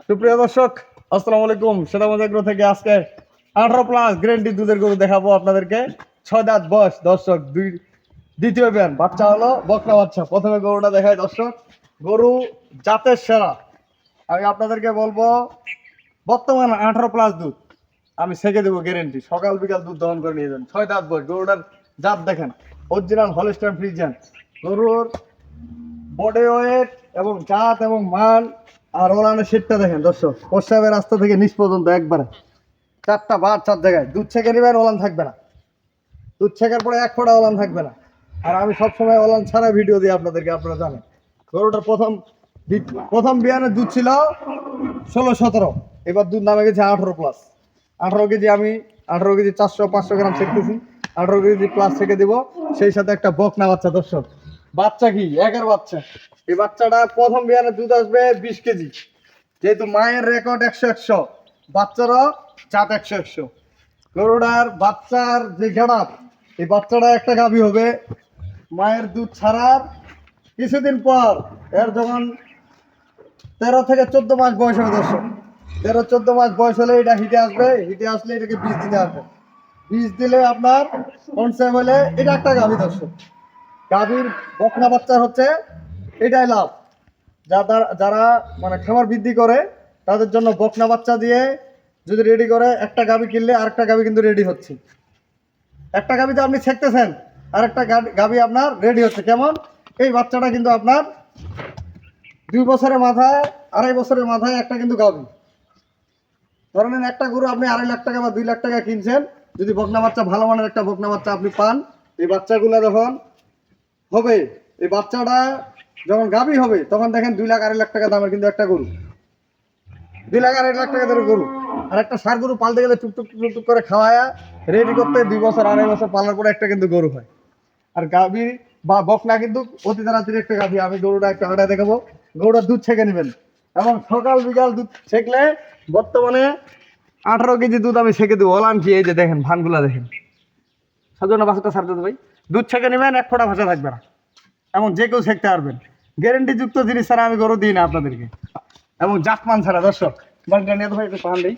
সুপ্রিয় দর্শক, আসসালামু আলাইকুম। সেটামধ্যে এগ্রো থেকে আজকে 18+ গ্যারান্টি দুধের গরু দেখাবো আপনাদেরকে। 6 দাঁত বয়স দর্শক, দ্বিতীয় বিয়ান বাচ্চা হলো বকনা বাচ্চা। প্রথমে গরুটা দেখায় দর্শক, গরু জাতের সেরা। আমি আপনাদেরকে বলবো বর্তমান 18+ দুধ আমি ছেঁকে দেবো গ্যারেন্টি। সকাল বিকাল দুধ দহন করে নিয়ে যান। 6 দাঁত বয়স, গরুটার জাত দেখেন, অরিজিনাল হলস্টাইন ফ্রিজিয়ান। গরুর বডি ওয়েট এবং জাত এবং মান আর ওলানের শীতটা দেখেন দর্শক, প্রস্রাবের রাস্তা থেকে নিচ পর্যন্ত একবারে 4টা বার 4 জায়গায়। দুধ ছেঁকে নেবেন, ওলান থাকবে না। দুধ ছেঁকার পরে 1 ফোঁটা ওলান থাকবে না। আর আমি সবসময় ওলান ছাড়া ভিডিও দিই আপনাদেরকে, আপনারা জানেন। গরুটার প্রথম বিয়ানের দুধ ছিল 16-17, এবার দুধ নামে গেছে 18+। 18 কেজি আমি 18 কেজি 400-500 গ্রাম ছেঁকতেছি। 18 কেজি প্লাস ছেঁকে দিব, সেই সাথে একটা বকনা বাচ্চা দর্শক। বাচ্চা কি একের বাচ্চা। এই বাচ্চাটা প্রথম বিয়ানে দুধ আসবে 20 কেজি। যেহেতু মায়ের রেকর্ড 100-100, বাচ্চারও জাত 100-100। গরুটার বাচ্চার যে গেড়াপ, এই বাচ্চাটা একটা গাভী হবে। মায়ের দুধ ছাড়ার কিছুদিন পর এর যখন 13 থেকে 14 মাস বয়স হবে দর্শক, 13-14 মাস বয়স হলে এটা হিটে আসবে। হিটে আসলে এটাকে বীজ দিতে আসবে। বীজ দিলে আপনার কনসেপ্ট হলে এটা একটা গাভী দর্শক। গাভীর বকনা বাচ্চা হচ্ছে এটাই লাভ। যারা মানে খামার বৃদ্ধি করে তাদের জন্য বকনা বাচ্চা দিয়ে যদি রেডি করে, একটা গাভী কিনলে আরেকটা গাভী কিন্তু রেডি হচ্ছে। একটা গাভীতে আপনি ছেঁকতেছেন, আরেকটা গাভী আপনার রেডি হচ্ছে। কেমন? এই বাচ্চাটা কিন্তু আপনার 2 বছরের মাথায়, 2.5 বছরের মাথায় একটা কিন্তু গাভী। ধরেন একটা গরু আপনি 2.5 লাখ টাকা বা 2 লাখ টাকা কিনছেন, যদি বকনা বাচ্চা ভালো মানের একটা বকনা বাচ্চা আপনি পান, এই বাচ্চাগুলো যখন হবে, এই বাচ্চাটা যখন গাভী হবে তখন দেখেন 2 লাখ 2.5 লাখ টাকা দামের কিন্তু একটা গরু। 2 লাখ 2.5 লাখ টাকা দামের গরু। আর একটা ষাঁড় গরু পালতে গেলে টুকটুক টুকটুক করে খাওয়ায়া রেডি করতে 2 বছর 2.5 বছর পালার পরে একটা কিন্তু গরু হয়। আর গাভী বা বকনা কিন্তু অতি তাড়াতাড়ি একটা গাভী। আমি গরুটা একটা হাঁটায় দেখাবো। গরুটার দুধ ছেঁকে নেবেন এবং সকাল বিকাল দুধ ছেঁকলে বর্তমানে 18 কেজি দুধ আমি ছেঁকে দেবো। ওলান কি, এই যে দেখেন ভানগুলা দেখেন। সাজনা বাসাটা সারতে ভাই, দুধ ছেঁকে নেবেন, 1 ফোঁটা ভাষা থাকবে না। এমন যে কেউ ছেঁকতে পারবেন। গ্যারেন্টিযুক্ত জিনিস ছাড়া আমি গরু দিই না আপনাদেরকে, এবং জাতমান ছাড়া দর্শক। বাড়িটা নিয়ে তো ভাই একটু পান দিই।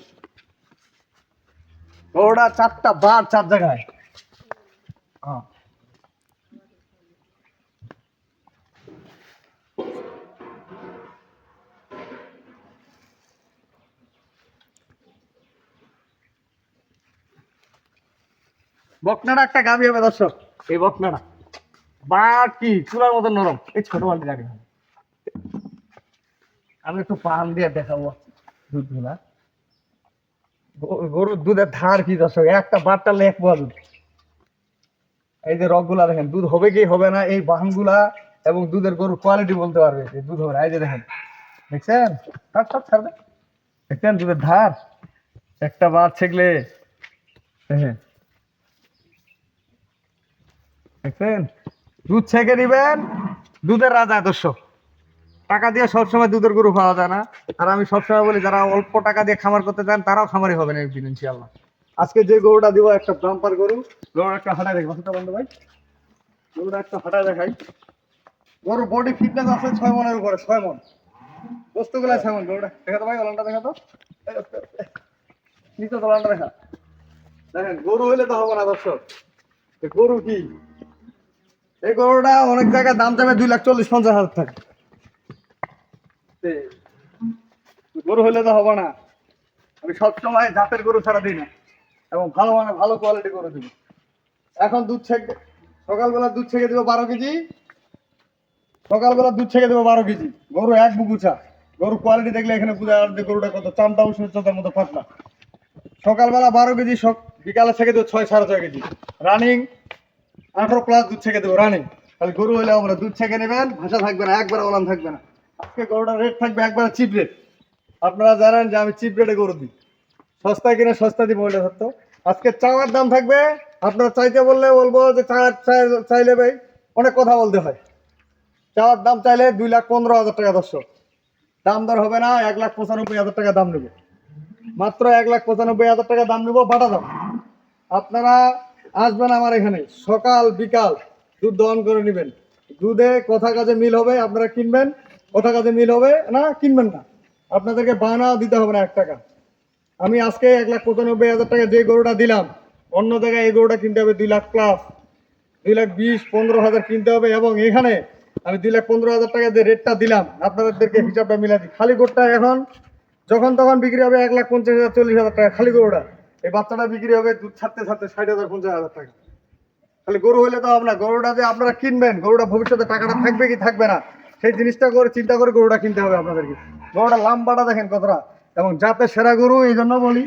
গরুটা 4টা বার 4 জায়গায়। হ্যাঁ, বকনাটা একটা গাভী হবে দর্শক। এই বকনাটা বা কি চুলার মতো নরম। এই ছোট বালতি রাখে, আমি একটু পান দিয়ে দেখাবো দুধগুলা। গরুর দুধের ধার কি দর্শক, একটা বার টানলে 1 পোয়া দুধ। এই যে রগগুলা দেখেন, দুধ হবে কি হবে না, এই বাহানগুলা এবং দুধের গরুর কোয়ালিটি বলতে পারবে যে দুধ হবে না। এই যে দেখেন, দেখছেন? ছাড়বে। দেখছেন দুধের ধার? একটা বার ছেকলে, হ্যাঁ দেখছেন? দুধ ছেঁকে নিবেন, দুধের রাজা দর্শক। টাকা দিয়ে সবসময় দুধের গরু পাওয়া যায় না। আর আমি সবসময় বলি, যারা অল্প টাকা দিয়ে খামার করতে চান তারাও খামারি হবেন একদিন ইনশাআল্লাহ। আজকে যে গরুটা দিব, একটা বাম্পার গরু। গরুর একটা হাঁটায় দেখবো, বন্ধু ভাই, গরুটা একটা হাঁটায় দেখাই। গরু বডি ফিটনেস আছে 6 মনের উপরে, 6 মন। বস্তুগুলা 6 মন। গরুটা দেখা তো ভাই, ওলানটা দেখা তো, নিচে তো ওলানটা দেখা। দেখেন, গরু হইলে তো হবে না দর্শক। গরু কি, এই গরুটা অনেক জায়গায় দাম যাবে 2,40,50,000 টাকা। গরু হইলে তো হবে না। আমি সবসময় জাতের গরু ছাড়া দিই না, এবং ভালো মানে ভালো কোয়ালিটি গরু দিব। এখন দুধ ছেঁকে, সকালবেলা দুধ ছেঁকে দেবো 12 কেজি। সকালবেলা দুধ ছেঁকে দেবো 12 কেজি। গরু এক বুকুচা। গরু কোয়ালিটি দেখলে এখানে বোঝা যাবে গরুটা কত চামড়া উচ্চতার মতো পাতলা। সকালবেলা 12 কেজি, বিকালে ছেঁকে দেবো 6-6.5 কেজি রানিং। 18+ দুধ ছেঁকে দেবো রানিং। তাহলে গরু হইলে আমরা দুধ ছেঁকে নেবেন, ভাষা থাকবে না, একবার ওলান থাকবে না। আজকে গরুটার রেট থাকবে একবার চিপ রেট। আপনারা জানেন যে আমি চিপ রেটে গরু দিই। সস্তায় কিনে সস্তা দিব, ওইটা সত্য। আজকে চাওয়ার দাম থাকবে, আপনারা চাইতে বললে বলবো যে চাইলে ভাই অনেক কথা বলতে হয়। চাওয়ার দাম চাইলে 2,15,000 টাকা দর্শক। দাম দর হবে না, 1,95,000 টাকা দাম নেব। মাত্র 1,95,000 টাকা দাম নেব, বাটা দাম। আপনারা আসবেন আমার এখানে, সকাল বিকাল দুধ দহন করে নেবেন। দুধে কথা কাজে মিল হবে, আপনারা কিনবেন, কথা কাজে মিল হবে না, কিনবেন না। আপনাদেরকে বানাও দিতে হবে না 1 টাকা। আমি আজকে 1,95,000 টাকা যে গরুটা দিলাম, অন্য জায়গায় এই গরুটা কিনতে হবে 2 লাখ প্লাস, 2,20,15,000 কিনতে হবে। এবং এখানে আমি 2,15,000 টাকা যে রেটটা দিলাম, আপনাদেরকে হিসাবটা মিলাই দিই। খালি গরুটা এখন যখন তখন বিক্রি হবে 1,50,000 40,000 টাকা খালি গরুটা। এই বাচ্চাটা বিক্রি হবে দুধ ছাড়তে ছাড়তে 60,000 50,000 টাকা। খালি গরু হইলে তো হবে না, গরুটা যে আপনারা কিনবেন, গরুটা ভবিষ্যতে টাকাটা থাকবে কি থাকবে না সেই জিনিসটা করে চিন্তা করে গরুটা কিনতে হবে আপনাদেরকে। গরুটা লাম্বাটা দেখেন কতটা, এবং জাতের সেরা গরু। এই জন্য বলি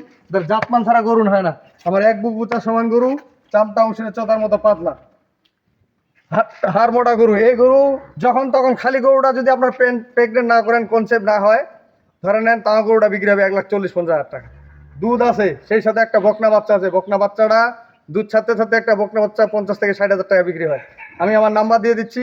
জাতমান ছাড়া গরু হয় না। আমার এক বুক বুচার সমান গরু, চামটা উঠে চতার মতো পাতলা, হাড় মোটা গরু। এই গরু যখন তখন খালি গরুটা যদি আপনার প্রেগনেন্ট না করেন, কনসেপ্ট না হয়, ধরে নেন, তাও গরুটা বিক্রি হবে 1,40,50,000 টাকা। দুধ আছে, সেই সাথে একটা বকনা বাচ্চা আছে। বকনা বাচ্চাটা দুধ ছাড়তে ছাড়তে একটা বকনা বাচ্চা 50 থেকে 60,000 টাকা বিক্রি হয়। আমি আমার নাম্বার দিয়ে দিচ্ছি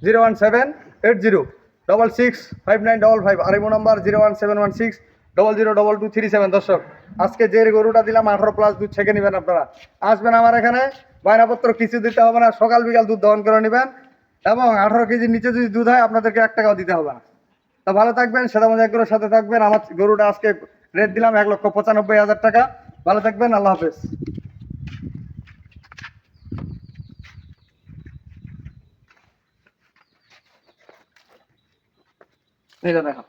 01780665955। আর এই নাম্বার 01716002237। দর্শক, আজকে যে গরুটা দিলাম 18 প্লাস দুধ ছেঁকে নেবেন আপনারা। আসবেন আমার এখানে, বায়নাপত্র কিছু দিতে হবে না, সকাল বিকাল দুধ দহন করে নেবেন। এবং 18 কেজির নিচে যদি দুধ হয় আপনাদেরকে 1 টাকাও দিতে হবে না। তা ভালো থাকবেন, সেদামজ এগ্রোর সাথে থাকবেন। আমার গরুটা আজকে রেট দিলাম 1,95,000 টাকা। ভালো থাকবেন, আল্লাহ হাফেজ। এই যে দেখা